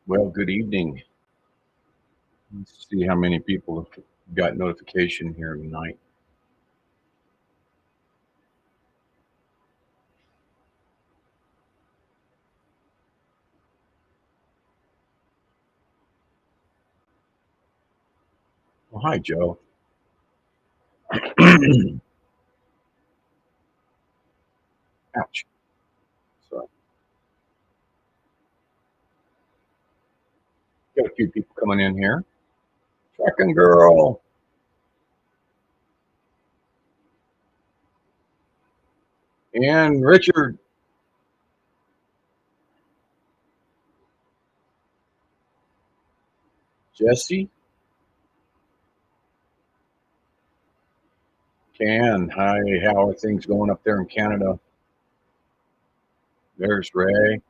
Well, good evening. Let's see how many people have got notification here tonight. Well, hi, Joe. Ouch. So, got a few people coming in here. Trucking girl. And Richard. Jesse. Can. Hi, how are things going up there in Canada? There's Ray.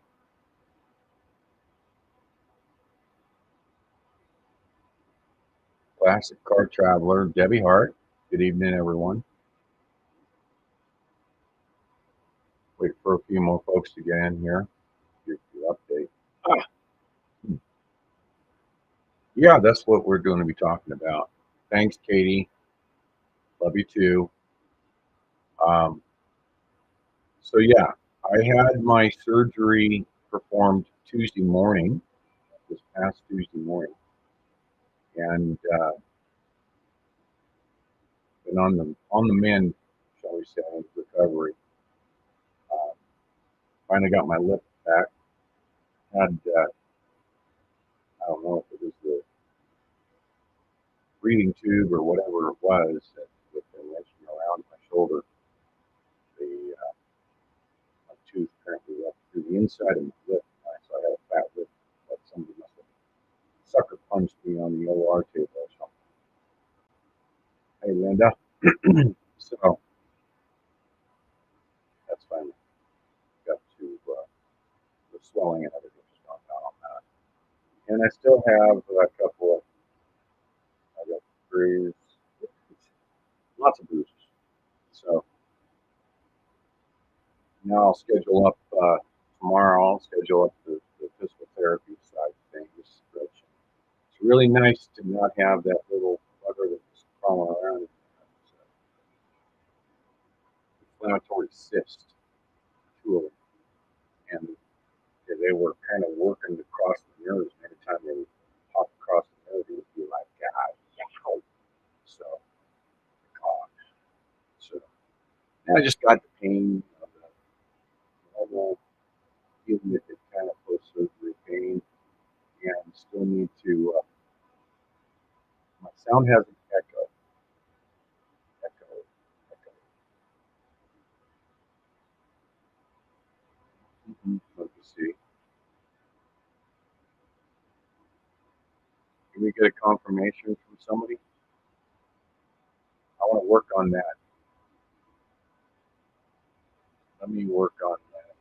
Classic car traveler. Debbie Hart. Good evening, everyone. Wait for a few more folks to get in here. Give you an update. Ah, yeah, that's what we're going to be talking about. Thanks, Katie. Love you too. Um, So yeah, I had my surgery performed Tuesday morning, this past Tuesday morning, and been on the mend, shall we say, in recovery. Uh, Finally got my lip back. Had I don't know if it was the breathing tube or whatever it was that with the wrenching around my shoulder. The my tooth apparently went through the inside of my lip, so I had a fat lip. Like somebody must have sucker punched me on the OR table or something. Hey, Linda. So that's finally got to the swelling and everything just gone down on that. And I still have a couple of, I got bruises, lots of bruises. So now I'll schedule up, tomorrow I'll schedule up the physical therapy side of things. Which it's really nice to not have that little bugger that's crawling around. It's an inflammatory cyst, two of them. And they were kind of working across the nerves. And every time they would pop across the nerve, it would be like, God, yow. So, God. So I just got the pain of the normal feeling that it kind of post surgery pain, and still need to. My sound has an echo, echo, echo. Let me see. Can we get a confirmation from somebody? I want to work on that. Let me work on that.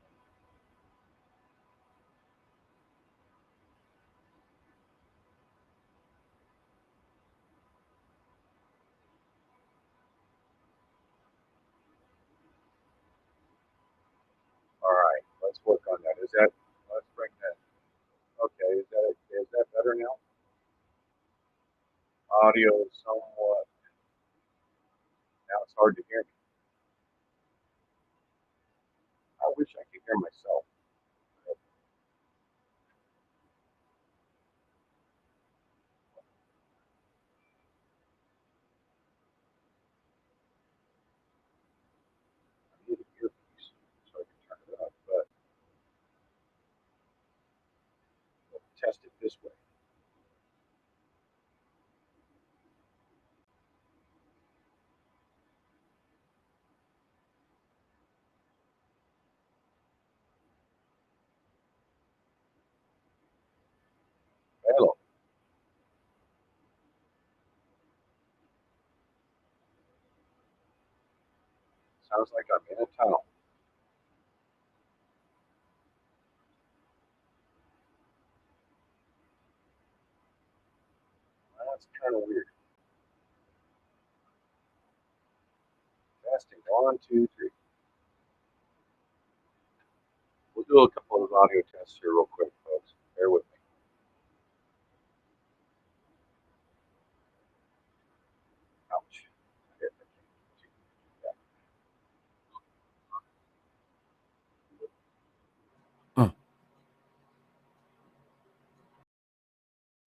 All right, let's work on that. Is that? Let's bring that. Okay, is that better now? Audio is somewhat. Now it's hard to hear me. I wish I could hear myself. I need an earpiece so I can turn it up, but we'll test it this way. Hello. Sounds like I'm in a tunnel. That's kind of weird. Testing. One, two, three. We'll do a couple of audio tests here real quick, folks. Bear with me.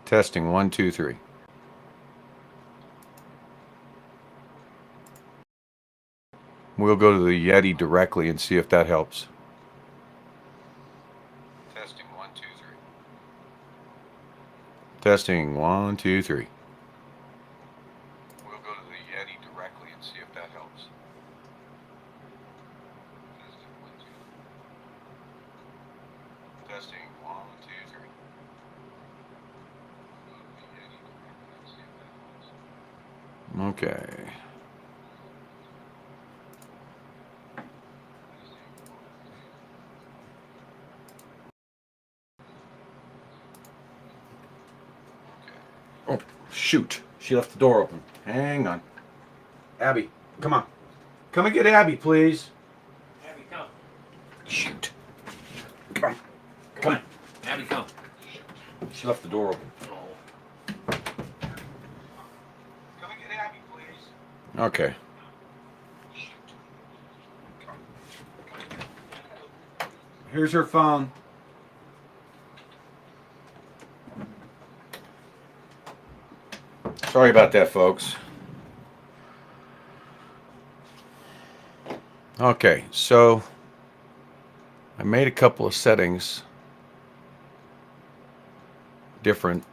Testing 1, 2, 3. We'll go to the Yeti directly and see if that helps. Testing 1, 2, 3. Testing 1, 2, 3. We'll go to the Yeti directly and see if that helps. Testing 1, 2, 3. Testing 1, 2, 3. We'll go to the Yeti directly and see if that helps. Okay. Oh, shoot. She left the door open. Hang on. Abby, come on. Come and get Abby, please. Abby, come. Shoot. Come on. Come on. Abby, come. She left the door open. Oh. Come and get Abby, please. Okay. Here's her phone. Sorry about that, folks. Okay, so I made a couple of settings, different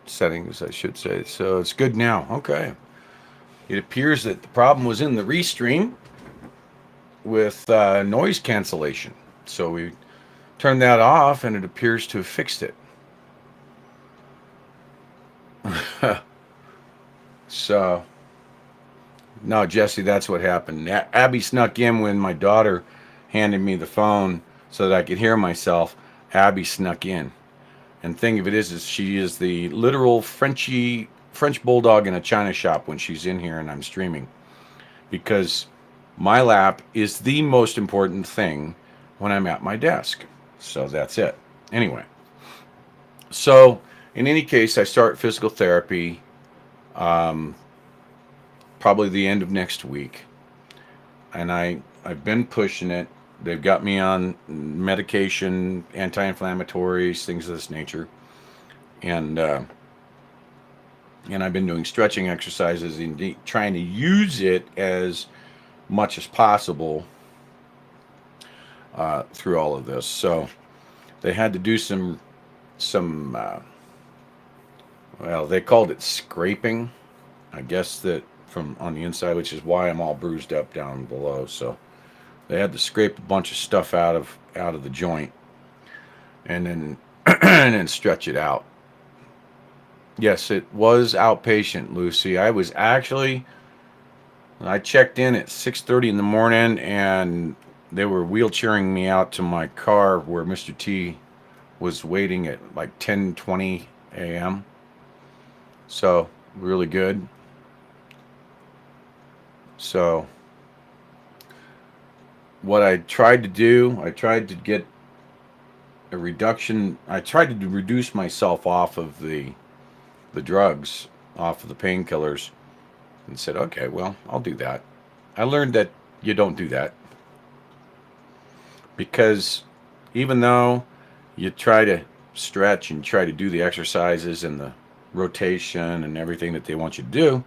settings, I should say. So it's good now. Okay. It appears that the problem was in the restream with noise cancellation. So we turned that off, and it appears to have fixed it. So, no, Jesse, that's what happened. Abby snuck in when my daughter handed me the phone so that I could hear myself. Abby snuck in. And thing of it is she is the literal French bulldog in a china shop when she's in here and I'm streaming. Because my lap is the most important thing when I'm at my desk. So that's it. Anyway. So, in any case, I start physical therapy probably the end of next week. And I've been pushing it. They've got me on medication, anti-inflammatories, things of this nature. And I've been doing stretching exercises and trying to use it as much as possible through all of this. So they had to do some well, they called it scraping, I guess, that from on the inside, which is why I'm all bruised up down below. So they had to scrape a bunch of stuff out of the joint and then and then stretch it out. Yes, it was outpatient, Lucy. I checked in at 6:30 in the morning, and they were wheelchairing me out to my car where Mr. T was waiting at like 10:20 a.m. So, really good. So, what I tried to do, I tried to get a reduction. I tried to reduce myself off of the drugs, off of the painkillers, and said, okay, well, I'll do that. I learned that you don't do that because even though you try to stretch and try to do the exercises and the rotation and everything that they want you to do,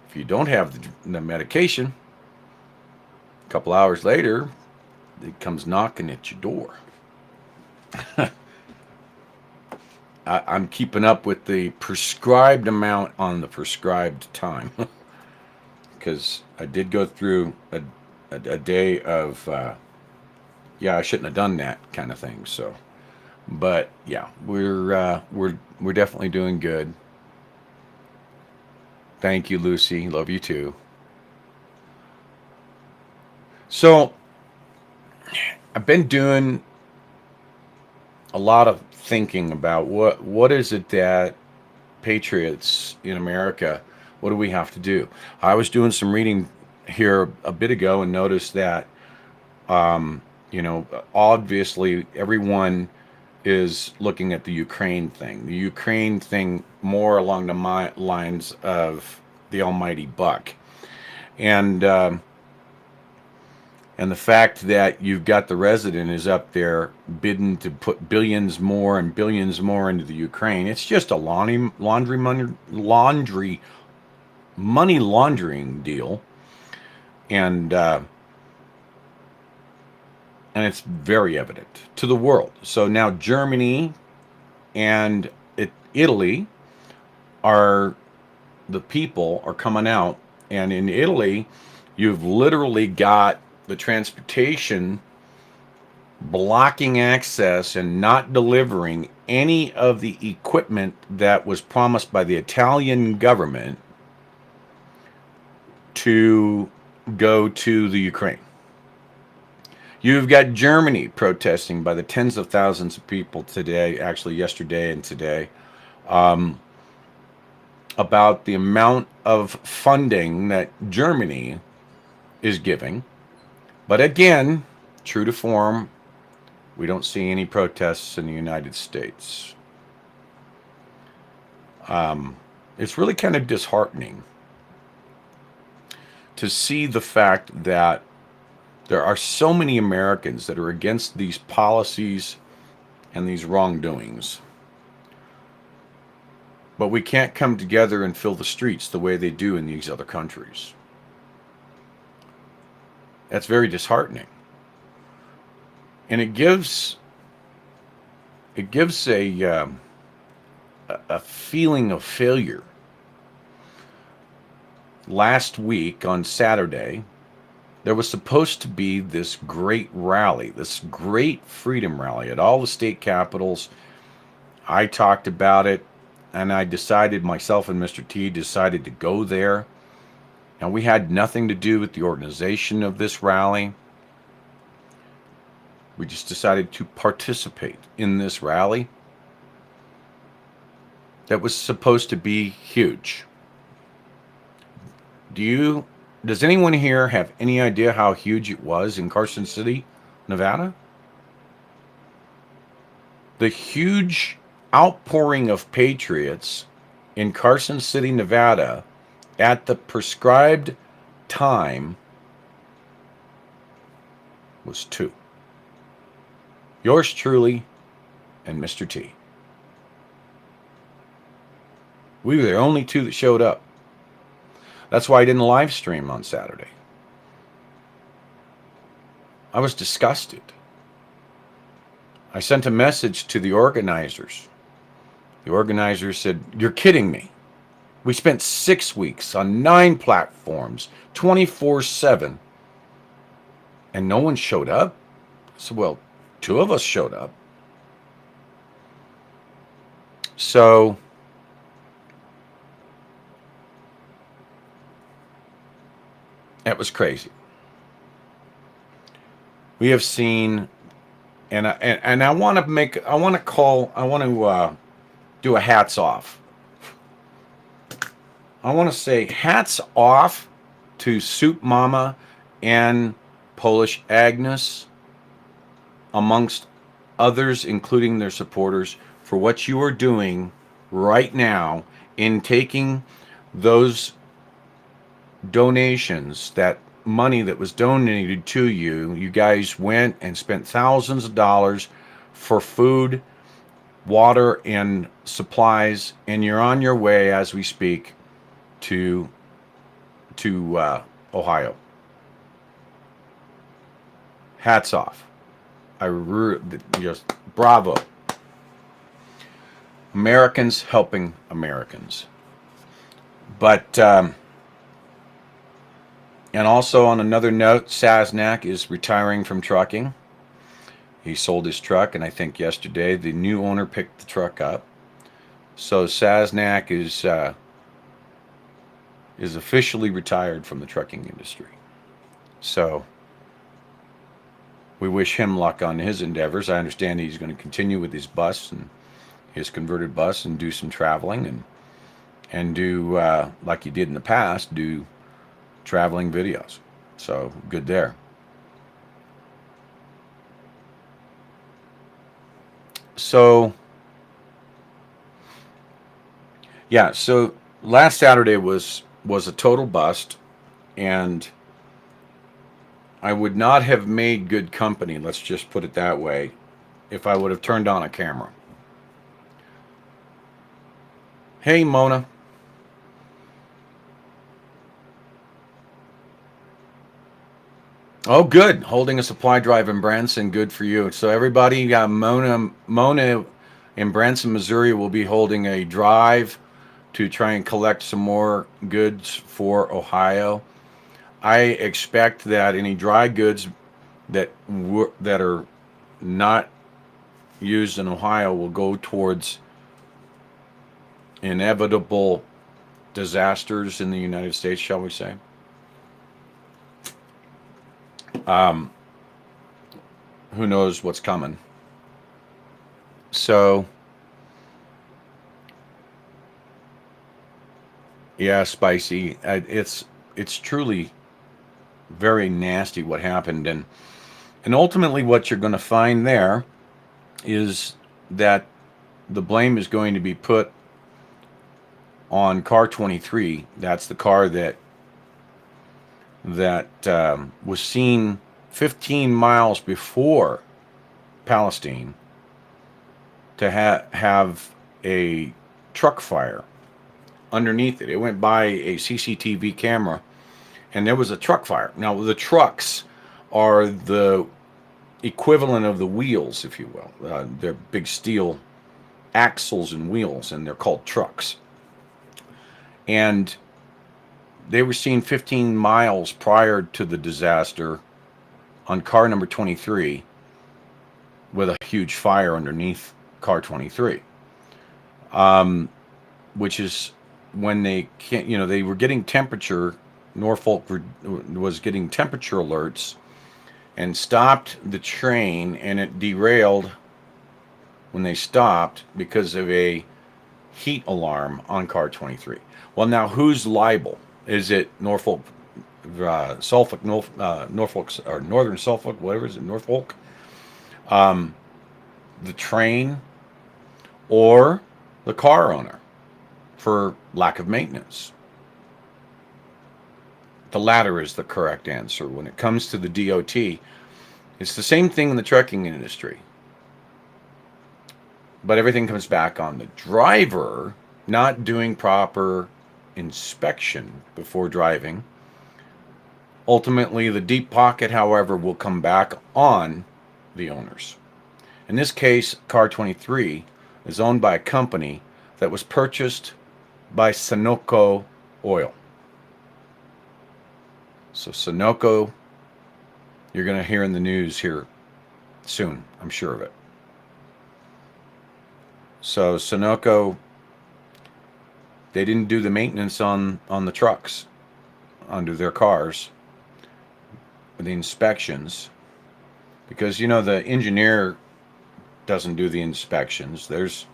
if you don't have the medication, a couple hours later, it comes knocking at your door. I'm keeping up with the prescribed amount on the prescribed time because I did go through a day of I shouldn't have done that kind of thing. So, but yeah, we're definitely doing good. Thank you, Lucy. Love you too. So, I've been doing a lot of thinking about what is it that patriots in America, what do we have to do? I was doing some reading here a bit ago and noticed that obviously everyone is looking at the Ukraine thing. The Ukraine thing more along the lines of the almighty buck. And And the fact that you've got the resident is up there bidding to put billions more and billions more into the Ukraine, it's just a laundry money laundering deal, and it's very evident to the world. So now Germany and Italy are the people are coming out, and in Italy, you've literally got the transportation blocking access and not delivering any of the equipment that was promised by the Italian government to go to the Ukraine. You've got Germany protesting by the tens of thousands of people today, actually yesterday and today, about the amount of funding that Germany is giving. But again, true to form, we don't see any protests in the United States. It's really kind of disheartening to see the fact that there are so many Americans that are against these policies and these wrongdoings. But we can't come together and fill the streets the way they do in these other countries. That's very disheartening. And it gives a feeling of failure. Last week on Saturday, there was supposed to be this great rally, this great freedom rally at all the state capitals. I talked about it, and I decided, myself and Mr. T decided to go there. And we had nothing to do with the organization of this rally. We just decided to participate in this rally that was supposed to be huge. Does anyone here have any idea how huge it was in Carson City, Nevada? The huge outpouring of patriots in Carson City, Nevada at the prescribed time was 2. Yours truly and Mr. T. We were the only 2 that showed up. That's why I didn't live stream on Saturday. I was disgusted. I sent a message to the organizers. The organizers said, "You're kidding me. We spent 6 weeks on 9 platforms, 24/7, and no one showed up." I said, "Well, 2 of us showed up." So that was crazy. We have seen, and I want to do a hats off. I want to say hats off to Soup Mama and Polish Agnes, amongst others, including their supporters, for what you are doing right now in taking those donations, that money that was donated to you. You guys went and spent thousands of dollars for food, water, and supplies, and you're on your way as we speak to Ohio. Hats off. Just bravo. Americans helping Americans. But and also on another note, Saznak is retiring from trucking. He sold his truck, and I think yesterday the new owner picked the truck up. So Saznak is officially retired from the trucking industry. So we wish him luck on his endeavors. I understand he's going to continue with his bus and his converted bus and do some traveling and do, like he did in the past, do traveling videos. So good there. So yeah, so last Saturday was a total bust, and I would not have made good company, let's just put it that way, if I would have turned on a camera. Hey, Mona. Oh, good. Holding a supply drive in Branson. Good for you. So everybody, Mona in Branson, Missouri, will be holding a drive to try and collect some more goods for Ohio. I expect that any dry goods that are not used in Ohio will go towards inevitable disasters in the United States, shall we say? Um, who knows what's coming? So, yeah, spicy. It's truly very nasty what happened, and ultimately what you're going to find there is that the blame is going to be put on car 23. That's the car that was seen 15 miles before Palestine to have a truck fire underneath it. It went by a CCTV camera, and there was a truck fire. Now, the trucks are the equivalent of the wheels, if you will. They're big steel axles and wheels, and they're called trucks. And they were seen 15 miles prior to the disaster on car number 23 with a huge fire underneath car 23. Which is when they can't, they were getting temperature. Norfolk was getting temperature alerts and stopped the train, and it derailed when they stopped because of a heat alarm on car 23. Well, now who's liable? Is it Norfolk, Norfolk, or Northern Suffolk, whatever is it, Norfolk, the train, or the car owner for lack of maintenance? The latter is the correct answer. When it comes to the DOT, it's the same thing in the trucking industry. But everything comes back on the driver not doing proper inspection before driving. Ultimately, the deep pocket, however, will come back on the owners. In this case, car 23 is owned by a company that was purchased by Sunoco Oil. So Sunoco, you're going to hear in the news here soon, I'm sure of it. So Sunoco, they didn't do the maintenance on the trucks under their cars, the inspections, because the engineer doesn't do the inspections. There's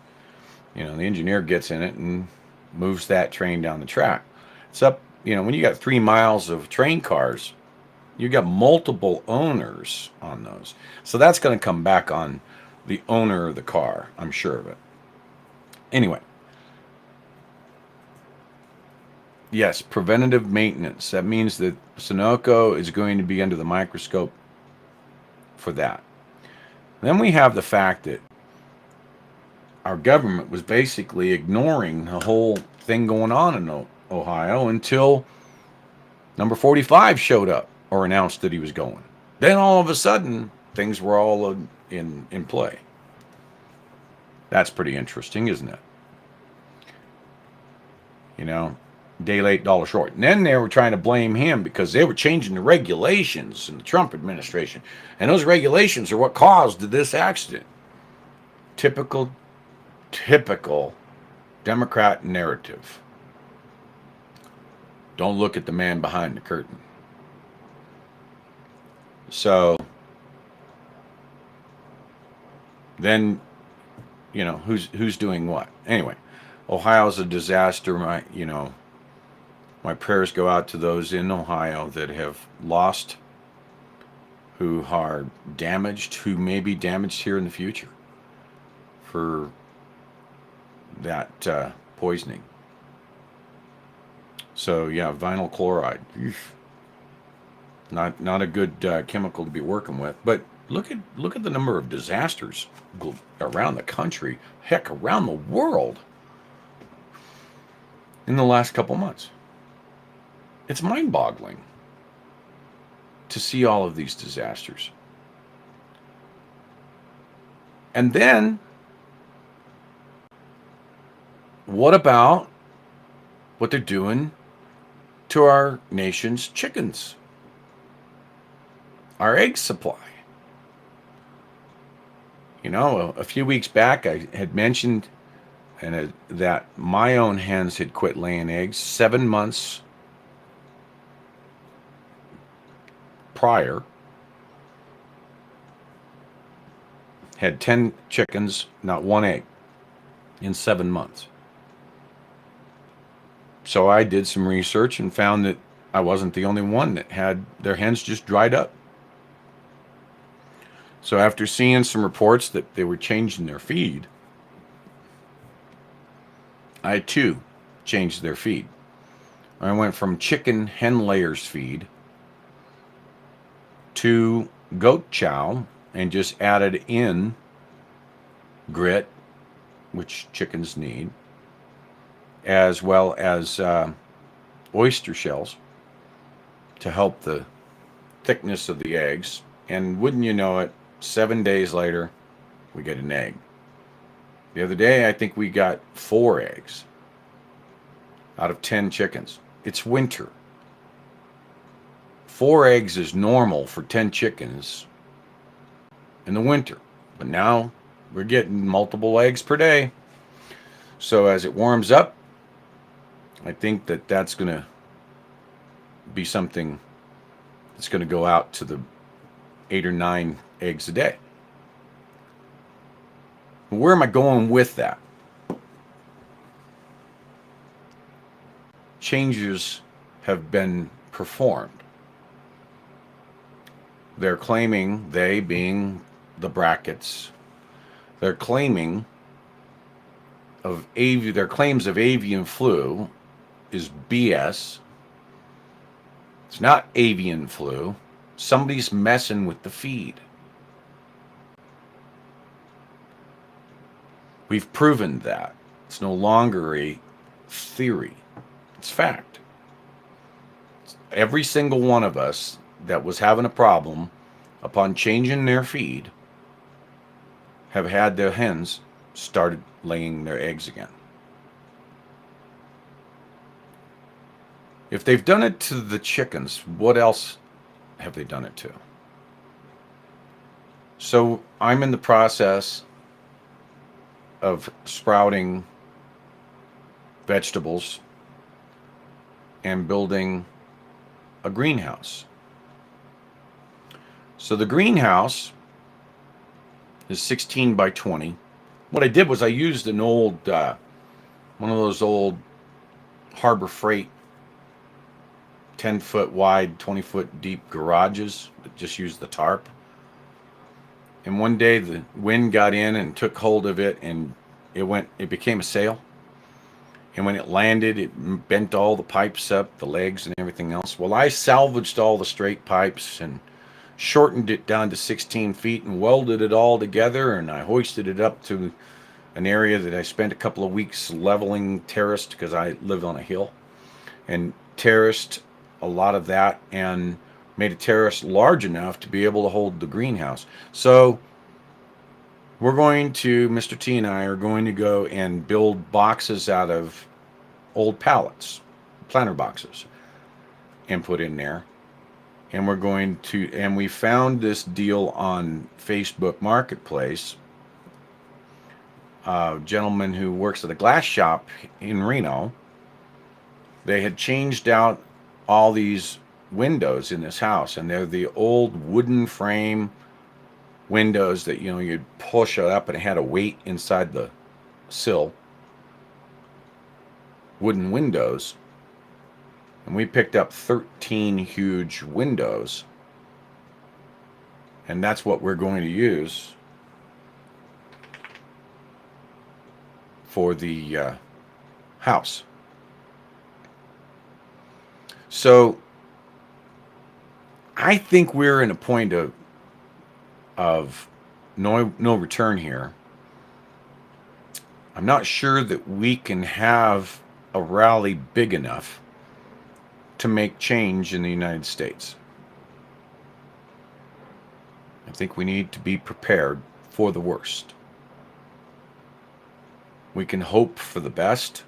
the engineer gets in it and moves that train down the track. It's up, when you got 3 miles of train cars, you got multiple owners on those. So that's going to come back on the owner of the car, I'm sure of it. Anyway, yes, preventative maintenance. That means that Sunoco is going to be under the microscope for that. Then we have the fact that our government was basically ignoring the whole thing going on in Ohio until number 45 showed up or announced that he was going. Then all of a sudden, things were all in play. That's pretty interesting, isn't it? Day late, dollar short. And then they were trying to blame him because they were changing the regulations in the Trump administration. And those regulations are what caused this accident. Typical Democrat narrative. Don't look at the man behind the curtain. So then, who's doing what? Anyway, Ohio's a disaster. My prayers go out to those in Ohio that have lost, who are damaged, who may be damaged here in the future for that poisoning. So yeah, vinyl chloride. Not a good chemical to be working with. But look at the number of disasters around the country, heck, around the world in the last couple months. It's mind-boggling to see all of these disasters. And then, what about what they're doing to our nation's chickens, our egg supply? You know, a few weeks back, I had mentioned that my own hens had quit laying eggs 7 months prior. Had 10 chickens, not one egg, in 7 months. So I did some research and found that I wasn't the only one that had their hens just dried up. So after seeing some reports that they were changing their feed, I too changed their feed. I went from chicken hen layers feed to goat chow and just added in grit, which chickens need, as well as oyster shells to help the thickness of the eggs. And wouldn't you know it, 7 days later, we get an egg. The other day, I think we got 4 eggs out of 10 chickens. It's winter. 4 eggs is normal for 10 chickens in the winter. But now we're getting multiple eggs per day. So as it warms up, I think that that's going to be something that's going to go out to the 8 or 9 eggs a day. Where am I going with that? Changes have been performed. They're claiming, they being the brackets, they're claiming their claims of avian flu is BS. It's not avian flu. Somebody's messing with the feed. We've proven that. It's no longer a theory. It's fact. Every single one of us that was having a problem upon changing their feed have had their hens started laying their eggs again. If they've done it to the chickens, what else have they done it to? So I'm in the process of sprouting vegetables and building a greenhouse. So the greenhouse is 16 by 20. What I did was I used an old, one of those old Harbor Freight 10-foot wide, 20-foot deep garages that just used the tarp. And one day the wind got in and took hold of it, and it became a sail. And when it landed, it bent all the pipes up, the legs and everything else. Well, I salvaged all the straight pipes and shortened it down to 16 feet and welded it all together, and I hoisted it up to an area that I spent a couple of weeks leveling, terraced, because I live on a hill, and terraced a lot of that and made a terrace large enough to be able to hold the greenhouse. So we're going to, Mr. T and I are going to go and build boxes out of old pallets, planter boxes, and put in there. And we're going to, and we found this deal on Facebook Marketplace. A gentleman who works at a glass shop in Reno, they had changed out all these windows in this house, and they're the old wooden frame windows that, you know, you'd push it up and it had a weight inside the sill. Wooden windows. And we picked up 13 huge windows, and that's what we're going to use for the house. So I think we're in a point of no return here. I'm not sure that we can have a rally big enough to make change in the United States. I think we need to be prepared for the worst. We can hope for the best,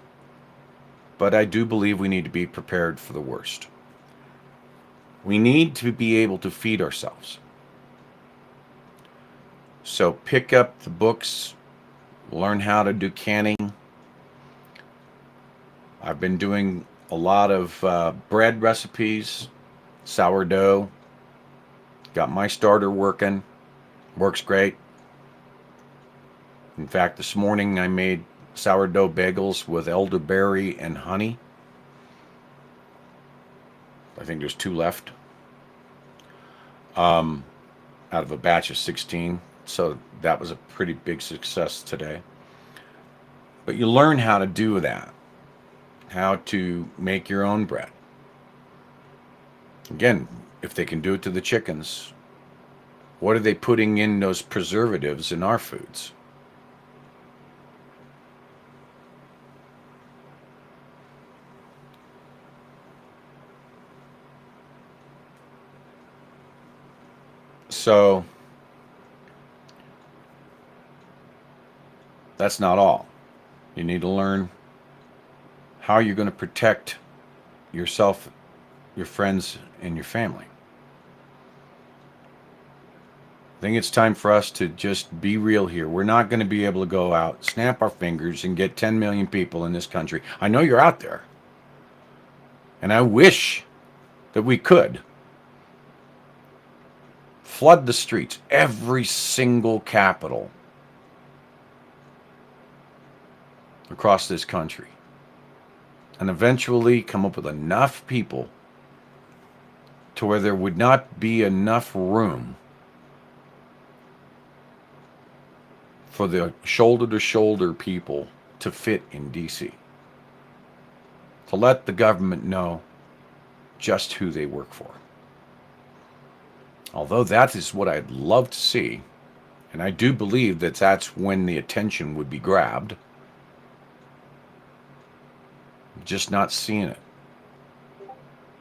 but I do believe we need to be prepared for the worst. We need to be able to feed ourselves. So pick up the books, learn how to do canning. I've been doing a lot of bread recipes, sourdough. Got my starter working. Works great. In fact, this morning I made sourdough bagels with elderberry and honey. I think there's 2 left out of a batch of 16. So that was a pretty big success today. But you learn how to do that, how to make your own bread. Again, if they can do it to the chickens, what are they putting in those preservatives in our foods? So that's not all. You need to learn how you're going to protect yourself, your friends, and your family. I think it's time for us to just be real here. We're not going to be able to go out, snap our fingers, and get 10 million people in this country. I know you're out there. And I wish that we could flood the streets, every single capital across this country, and eventually come up with enough people to where there would not be enough room for the shoulder-to-shoulder people to fit in D.C. To let the government know just who they work for. Although that is what I'd love to see, and I do believe that that's when the attention would be grabbed. Just not seeing it.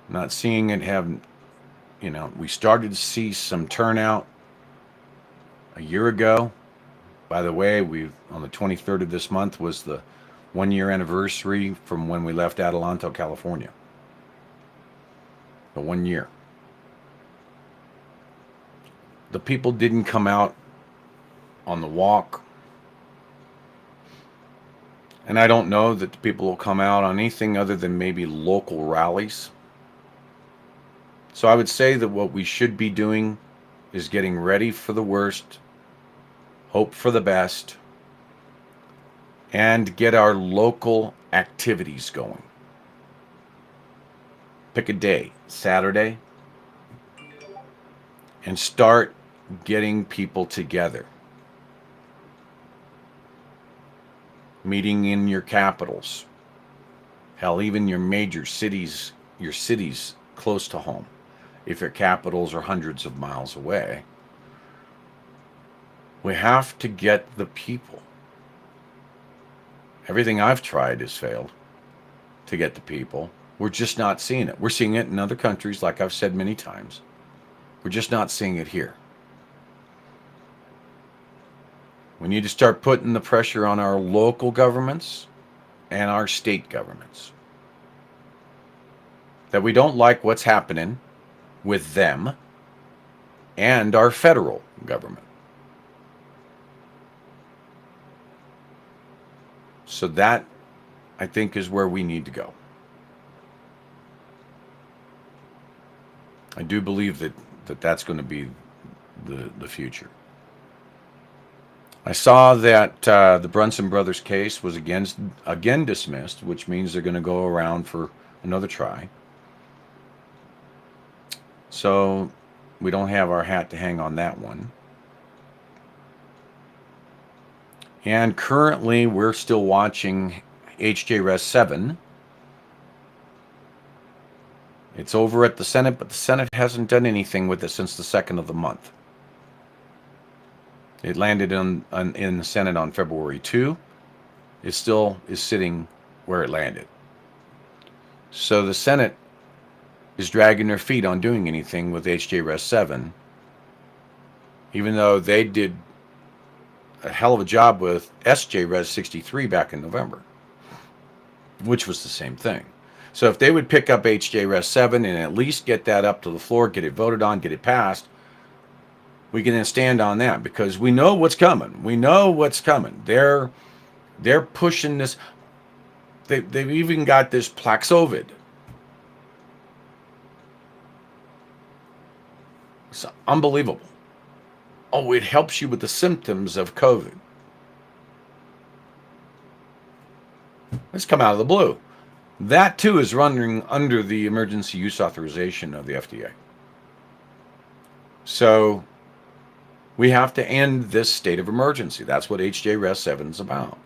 Not seeing it have, we started to see some turnout a year ago. By the way, on the 23rd of this month was the 1-year anniversary from when we left Adelanto, California. The 1 year. The people didn't come out on the walk. And I don't know that the people will come out on anything other than maybe local rallies. So I would say that what we should be doing is getting ready for the worst, hope for the best, and get our local activities going. Pick a day, Saturday, and start getting people together. Meeting in your capitals. Hell, even your major cities, your cities close to home, if your capitals are hundreds of miles away. We have to get the people. Everything I've tried has failed to get the people. We're just not seeing it. We're seeing it in other countries, like I've said many times. We're just not seeing it here. We need to start putting the pressure on our local governments and our state governments. That we don't like what's happening with them and our federal government. So that, I think, is where we need to go. I do believe that's going to be the future. I saw that the Brunson brothers case was again dismissed, which means they're going to go around for another try. So we don't have our hat to hang on that one. And currently we're still watching HJRS 7. It's over at the Senate, but the Senate hasn't done anything with it since the 2nd of the month. It landed in the Senate on February 2. It still is sitting where it landed. So the Senate is dragging their feet on doing anything with HJ Res 7, even though they did a hell of a job with SJ Res 63 back in November, which was the same thing. So if they would pick up HJ Res 7 and at least get that up to the floor, get it voted on, get it passed, we can then stand on that, because we know what's coming. We know what's coming. They're pushing this. They've even got this Paxlovid. It's unbelievable. Oh, it helps you with the symptoms of COVID. It's come out of the blue. That too is running under the emergency use authorization of the FDA. So we have to end this state of emergency. That's what HJ Res 7 is about.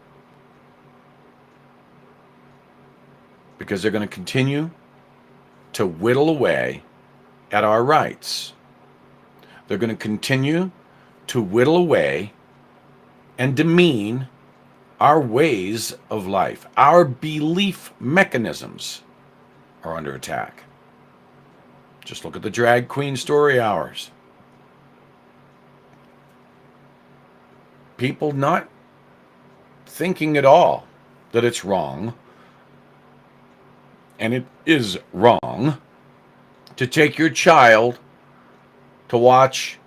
Because they're going to continue to whittle away at our rights. They're going to continue to whittle away and demean our ways of life. Our belief mechanisms are under attack. Just look at the drag queen story hours. People not thinking at all that it's wrong, and it is wrong, to take your child to watch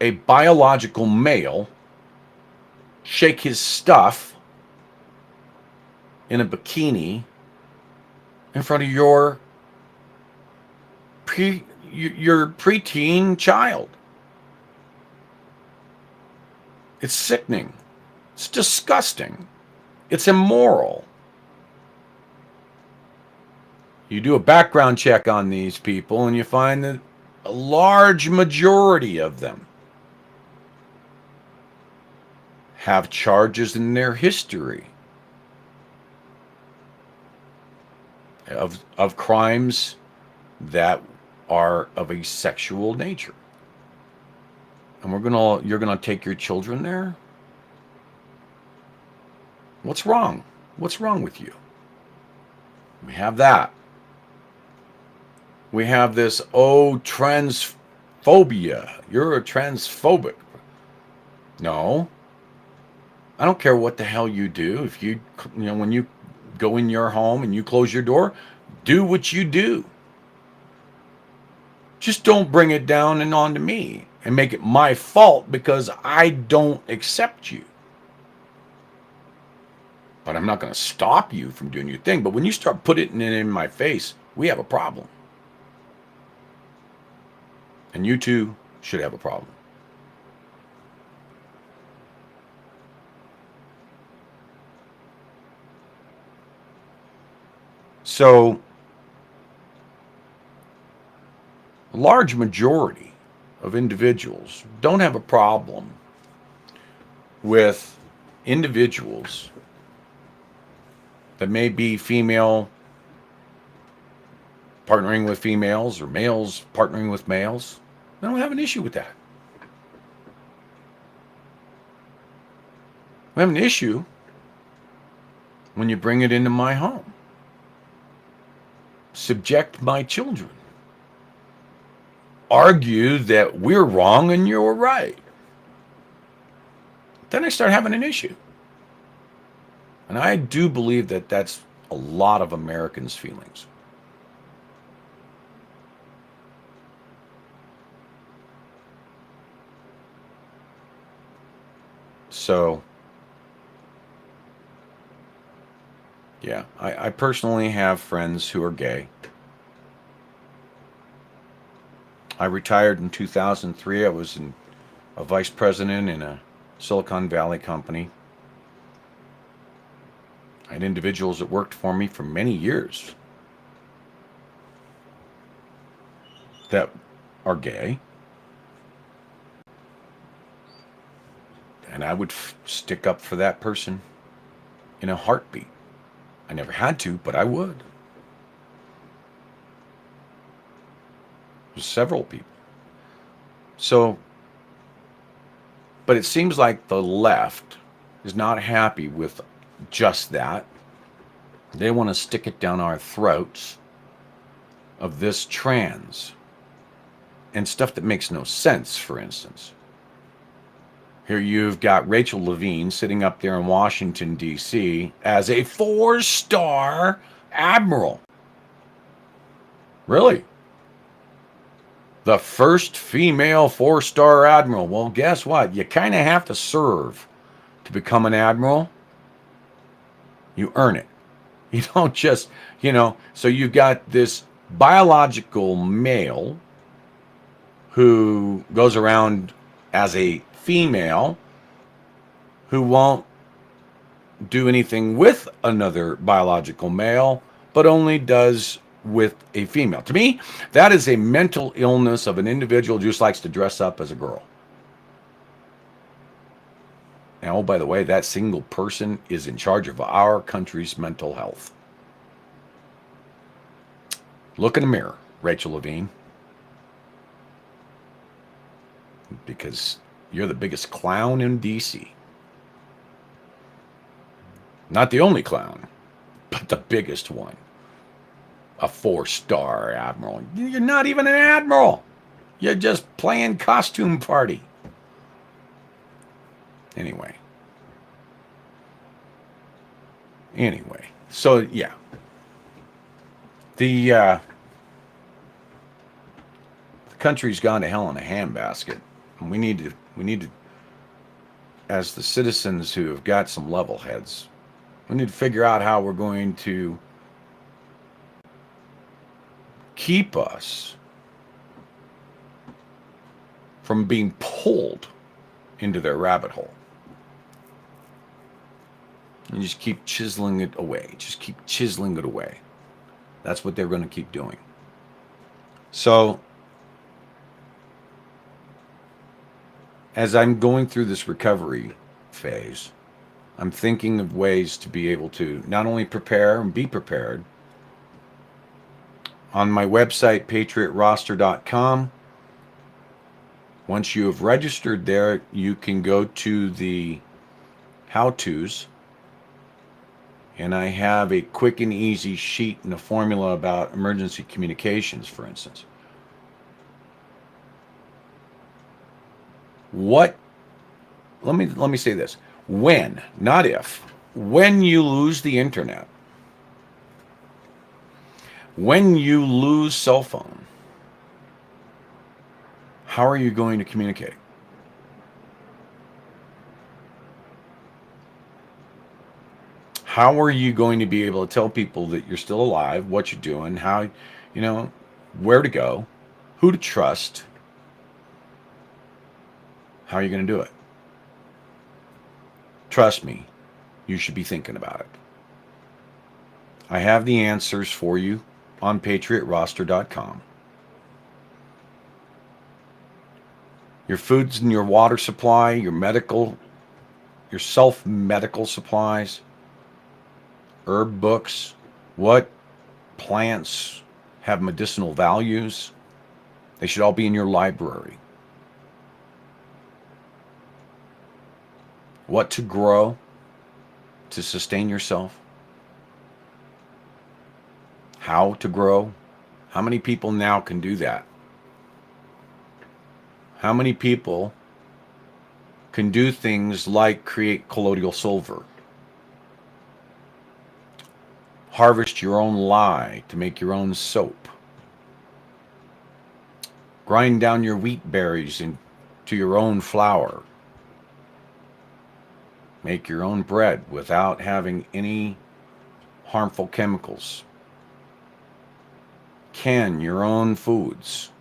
a biological male shake his stuff in a bikini in front of your preteen child. It's sickening. It's disgusting. It's immoral. You do a background check on these people and you find that a large majority of them have charges in their history of crimes that are of a sexual nature. And you're gonna take your children there? What's wrong? What's wrong with you? We have that. We have this, transphobia. You're a transphobic. No. I don't care what the hell you do. If when you go in your home and you close your door, do what you do. Just don't bring it down and onto me and make it my fault because I don't accept you. But I'm not going to stop you from doing your thing. But when you start putting it in my face, we have a problem. And you too should have a problem. So, a large majority of individuals don't have a problem with individuals that may be female partnering with females or males partnering with males. They don't have an issue with that. We have an issue when you bring it into my home. Subject my children. Argue that we're wrong and you're right. Then I start having an issue. And I do believe that that's a lot of Americans' feelings. So, yeah, I personally have friends who are gay. I retired in 2003. I was a vice president in a Silicon Valley company. I had individuals that worked for me for many years that are gay. And I would stick up for that person in a heartbeat. I never had to, but I would. several people. So, but it seems like the left is not happy with just that. They want to stick it down our throats of this trans and stuff that makes no sense, for instance. Here you've got Rachel Levine sitting up there in Washington, D.C. as a 4-star admiral. Really? The first female 4-star admiral. Well, guess what? You kind of have to serve to become an admiral. You earn it. You don't just, so you've got this biological male who goes around as a female who won't do anything with another biological male, but only does with a female. To me, that is a mental illness of an individual who just likes to dress up as a girl. And oh, by the way, that single person is in charge of our country's mental health. Look in the mirror, Rachel Levine. Because you're the biggest clown in D.C. Not the only clown, but the biggest one. A 4-star admiral. You're not even an admiral. You're just playing costume party. Anyway. So yeah. The country's gone to hell in a handbasket. And we need to, as the citizens who have got some level heads, we need to figure out how we're going to keep us from being pulled into their rabbit hole. And just keep chiseling it away. Just keep chiseling it away. That's what they're going to keep doing. So, as I'm going through this recovery phase, I'm thinking of ways to be able to not only prepare and be prepared. On my website, patriotroster.com, once you have registered there, you can go to the how-tos, and I have a quick and easy sheet and a formula about emergency communications, for instance. Let me say this. When, not if, when you lose the internet, when you lose cell phone, how are you going to communicate? How are you going to be able to tell people that you're still alive, what you're doing, how, where to go, who to trust? How are you going to do it? Trust me, you should be thinking about it. I have the answers for you on patriotroster.com. Your foods and your water supply, your self-medical supplies, herb books, what plants have medicinal values. They should all be in your library. What to grow to sustain yourself. How to grow. How many people now can do that? How many people can do things like create colloidal silver? Harvest your own lye to make your own soap. Grind down your wheat berries into your own flour. Make your own bread without having any harmful chemicals. Can your own foods.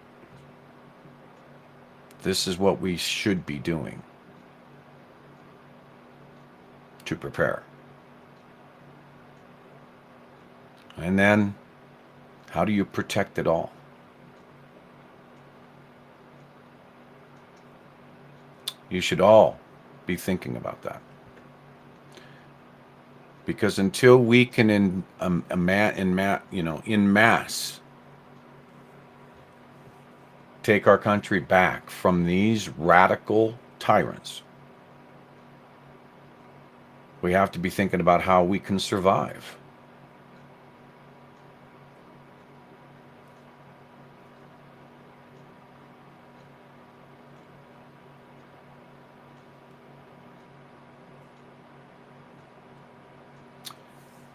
This is what we should be doing to prepare. And then, how do you protect it all? You should all be thinking about that. Because until we can in mass take our country back from these radical tyrants, we have to be thinking about how we can survive.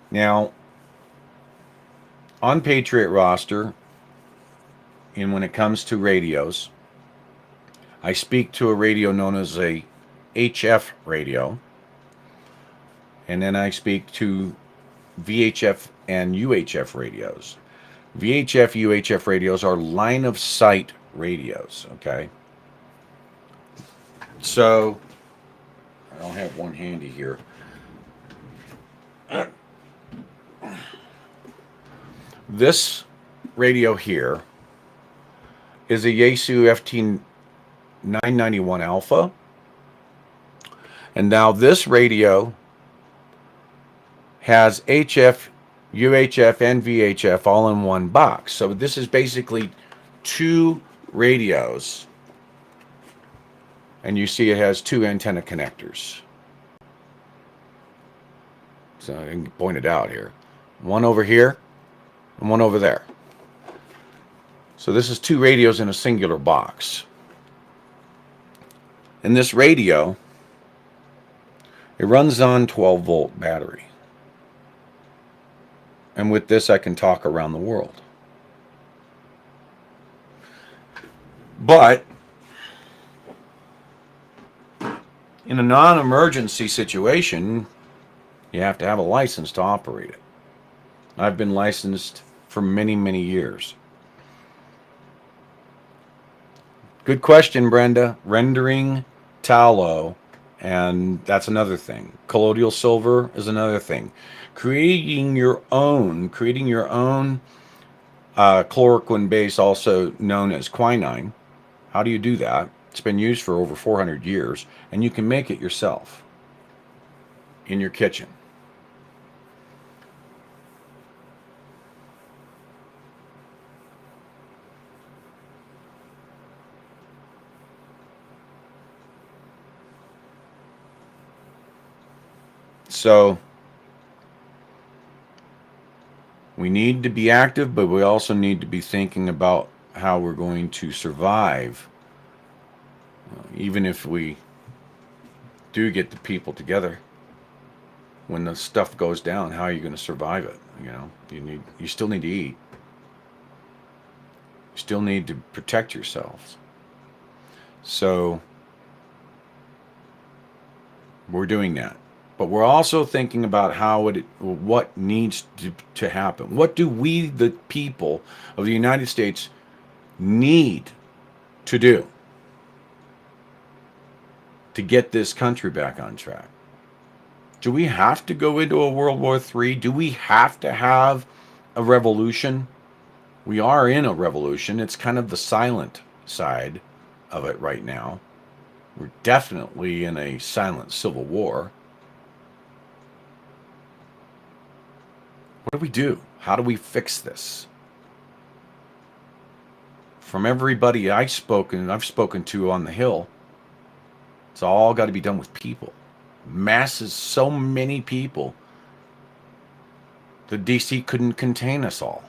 Now, on Patriot roster, and when it comes to radios, I speak to a radio known as a HF radio, and then I speak to VHF and UHF radios. VHF, UHF radios are line of sight radios, okay? So, I don't have one handy here. This radio here is a Yaesu FT991 Alpha. And now this radio has HF, UHF, and VHF all in one box. So this is basically two radios. And you see it has two antenna connectors. So I can point it out here. One over here and one over there. So this is two radios in a singular box. And this radio, it runs on 12-volt battery. And with this, I can talk around the world. But in a non-emergency situation, you have to have a license to operate it. I've been licensed for many, many years. Good question, Brenda. Rendering tallow, and that's another thing. Colloidal silver is another thing. Creating your own chloroquine base, also known as quinine. How do you do that? It's been used for over 400 years, and you can make it yourself in your kitchen. So we need to be active, but we also need to be thinking about how we're going to survive. Even if we do get the people together, when the stuff goes down, how are you going to survive it? You know, you still need to eat. You still need to protect yourselves. So we're doing that. But we're also thinking about what needs to happen. What do we, the people of the United States, need to do to get this country back on track? Do we have to go into a World War III? Do we have to have a revolution? We are in a revolution. It's kind of the silent side of it right now. We're definitely in a silent civil war. What do we do? How do we fix this? From everybody I've spoken to on the Hill, it's all got to be done with people. Masses, so many people. The DC couldn't contain us all.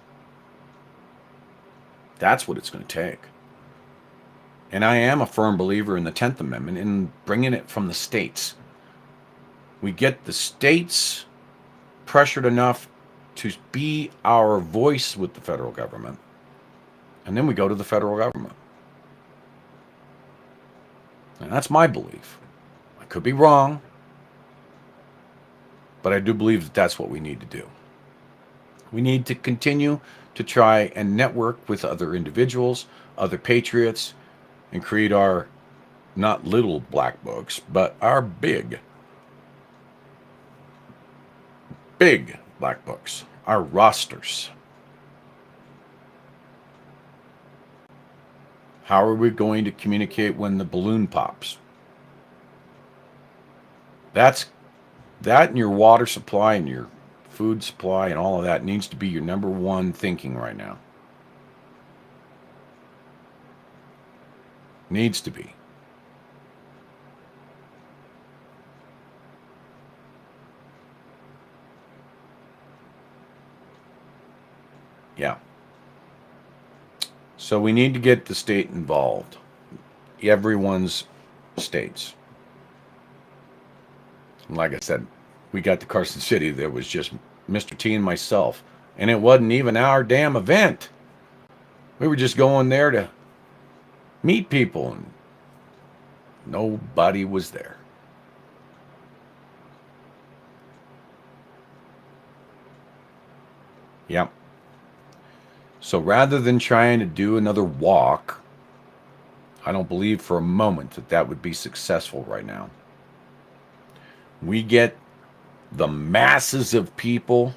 That's what it's going to take. And I am a firm believer in the 10th Amendment and bringing it from the states. We get the states pressured enough to be our voice with the federal government, and then we go to the federal government. And that's my belief. I could be wrong, but I do believe that that's what we need to do. We need to continue to try and network with other individuals, other patriots, and create our not little black books, but our big black books, our rosters. How are we going to communicate when the balloon pops? That and your water supply and your food supply and all of that needs to be your number one thinking right now. Needs to be. Yeah. So we need to get the state involved. Everyone's states. And like I said, we got to Carson City. There was just Mr. T and myself. And it wasn't even our damn event. We were just going there to meet people, and nobody was there. Yep. So rather than trying to do another walk, I don't believe for a moment that that would be successful right now. We get the masses of people,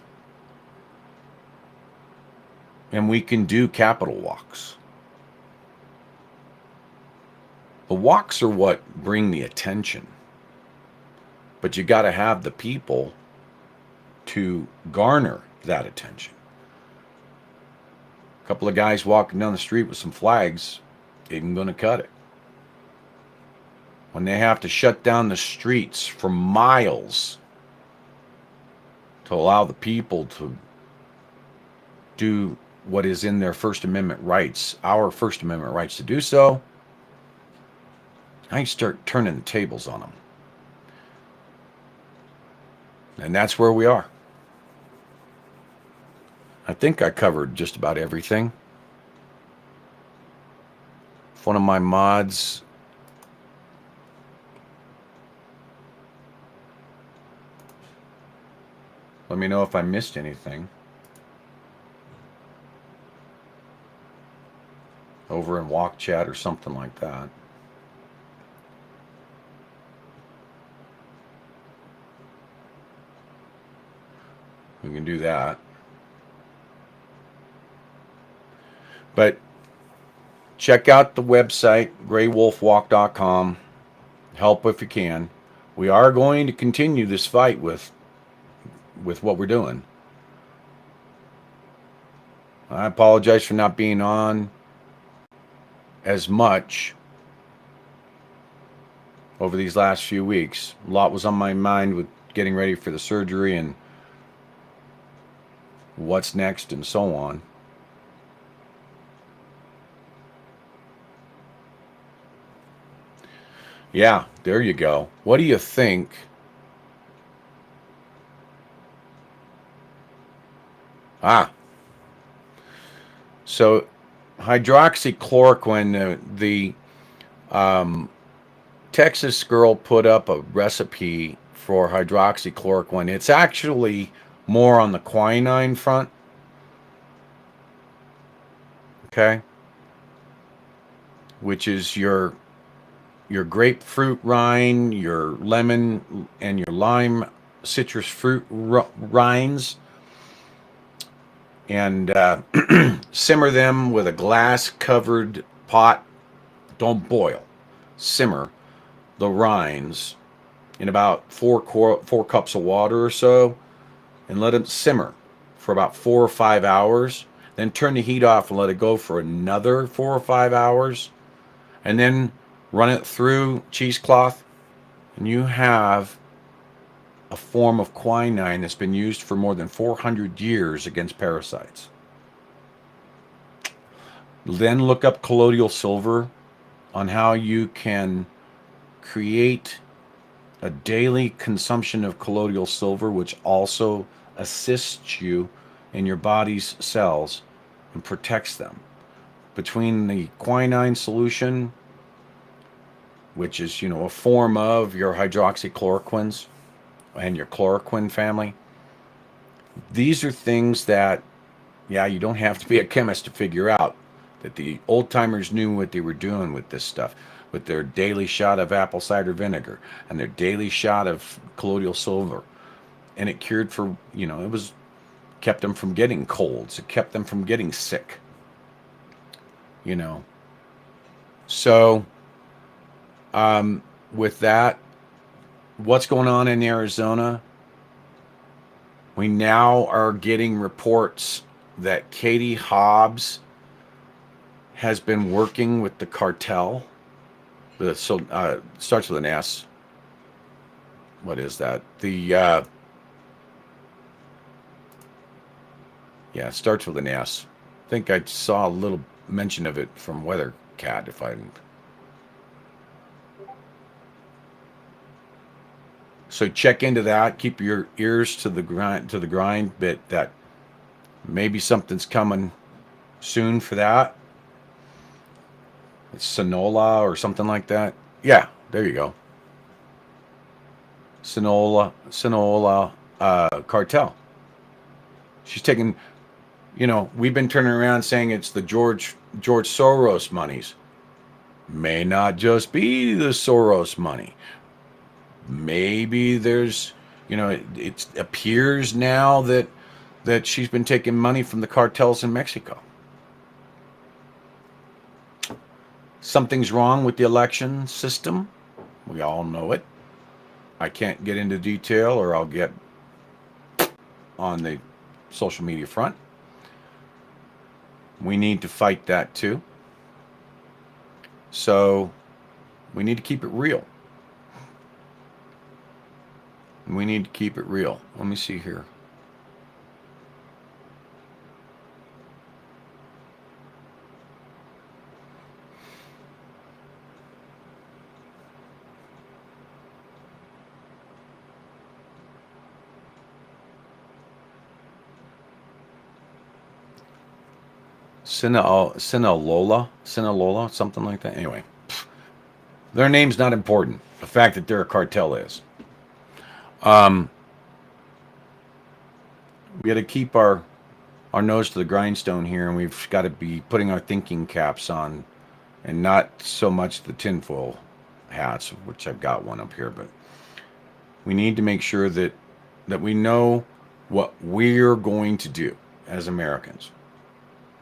and we can do capital walks. The walks are what bring the attention, but you got to have the people to garner that attention. A couple of guys walking down the street with some flags isn't going to cut it. When they have to shut down the streets for miles to allow the people to do what is in their First Amendment rights, our First Amendment rights to do so, I start turning the tables on them. And that's where we are. I think I covered just about everything. If one of my mods let me know if I missed anything. Over in Walk Chat or something like that. We can do that. But check out the website, graywolfwalk.com. Help if you can. We are going to continue this fight with what we're doing. I apologize for not being on as much over these last few weeks. A lot was on my mind with getting ready for the surgery and what's next and so on. Yeah, there you go. What do you think? So hydroxychloroquine, the Texas girl put up a recipe for hydroxychloroquine. It's actually more on the quinine front. Okay. Which is your grapefruit rind, your lemon and your lime citrus fruit rinds, and simmer them with a glass covered pot. Don't boil. Simmer the rinds in about 4 cups of water or so, and let them simmer for about 4 or 5 hours. Then turn the heat off and let it go for another 4 or 5 hours, and then run it through cheesecloth, and you have a form of quinine that's been used for more than 400 years against parasites. Then look up colloidal silver on how you can create a daily consumption of colloidal silver, which also assists you in your body's cells and protects them. Between the quinine solution, which is, a form of your hydroxychloroquines and your chloroquine family, these are things that, you don't have to be a chemist to figure out that the old timers knew what they were doing with this stuff, with their daily shot of apple cider vinegar and their daily shot of colloidal silver. And it cured for, it kept them from getting colds. It kept them from getting sick. So, with that, what's going on in Arizona? We now are getting reports that Katie Hobbs has been working with the cartel Starts with an S. What is that? Yeah, it starts with an S. I think I saw a little mention of it from Weather Cat. If I So check into that. Keep your ears to the grind. But that maybe something's coming soon for that. It's Sonola or something like that. Yeah, there you go. Sonola cartel. She's taking, we've been turning around saying it's the George Soros monies. May not just be the Soros money. Maybe there's, it appears now that she's been taking money from the cartels in Mexico. Something's wrong with the election system. We all know it. I can't get into detail or I'll get on the social media front. We need to fight that too. So we need to keep it real. We need to keep it real. Let me see here. Sinalola, something like that. Anyway, their name's not important. The fact that they're a cartel is. We got to keep our nose to the grindstone here, and we've got to be putting our thinking caps on, and not so much the tinfoil hats, which I've got one up here, but we need to make sure that we know what we're going to do as Americans.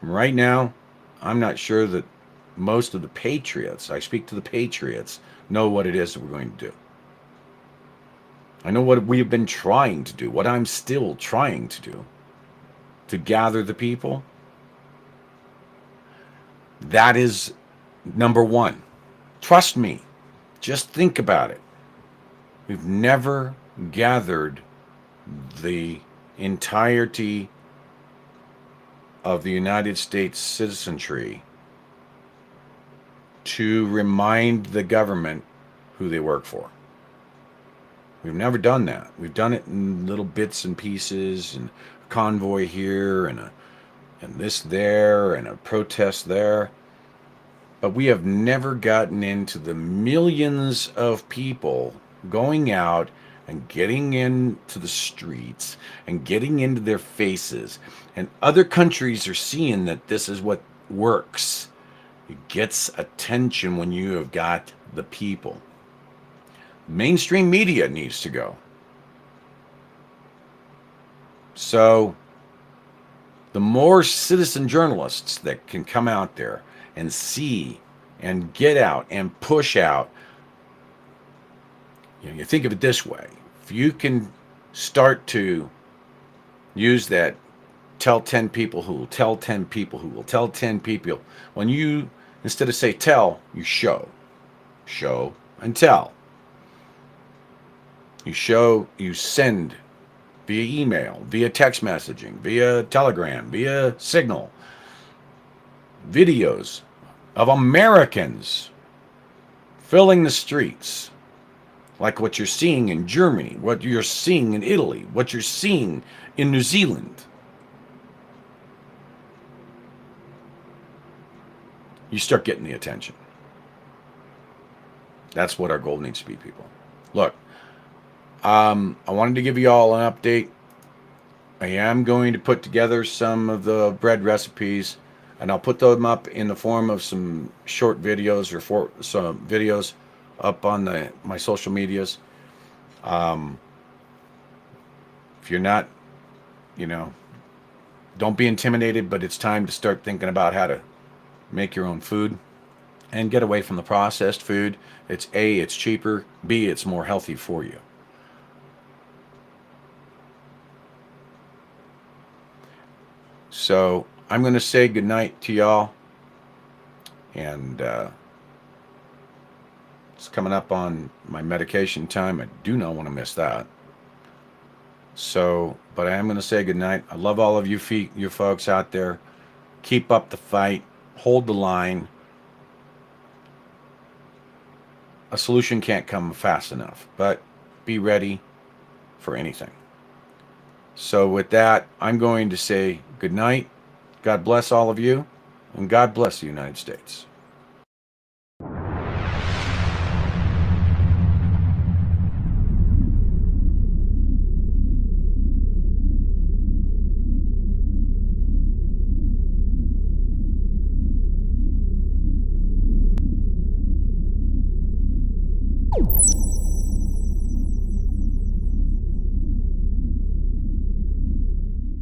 Right now, I'm not sure that most of the patriots, I speak to the patriots, know what it is that we're going to do. I know what we have been trying to do, what I'm still trying to do, to gather the people. That is number one. Trust me. Just think about it. We've never gathered the entirety of the United States citizenry to remind the government who they work for. We've never done that. We've done it in little bits and pieces, and a convoy here, and this there, and a protest there. But we have never gotten into the millions of people going out and getting into the streets and getting into their faces. And other countries are seeing that this is what works. It gets attention when you have got the people. Mainstream media needs to go. So the more citizen journalists that can come out there and see and get out and push out, you think of it this way. If you can start to use that tell 10 people who will tell 10 people who will tell 10 people, when you, instead of say tell, you show and tell. You send via email, via text messaging, via telegram, via signal, videos of Americans filling the streets, like what you're seeing in Germany, what you're seeing in Italy, what you're seeing in New Zealand. You start getting the attention. That's what our goal needs to be, people. Look, I wanted to give you all an update. I am going to put together some of the bread recipes, and I'll put them up in the form of some short videos or some videos up on my social medias. If you're not, don't be intimidated, but it's time to start thinking about how to make your own food and get away from the processed food. It's A, it's cheaper. B, it's more healthy for you. So I'm going to say goodnight to y'all. And It's coming up on my medication time. I do not want to miss that. So, but I am going to say goodnight. I love all of you folks out there. Keep up the fight. Hold the line. A solution can't come fast enough, but be ready for anything. So with that, I'm going to say goodnight. God bless all of you, and God bless the United States. You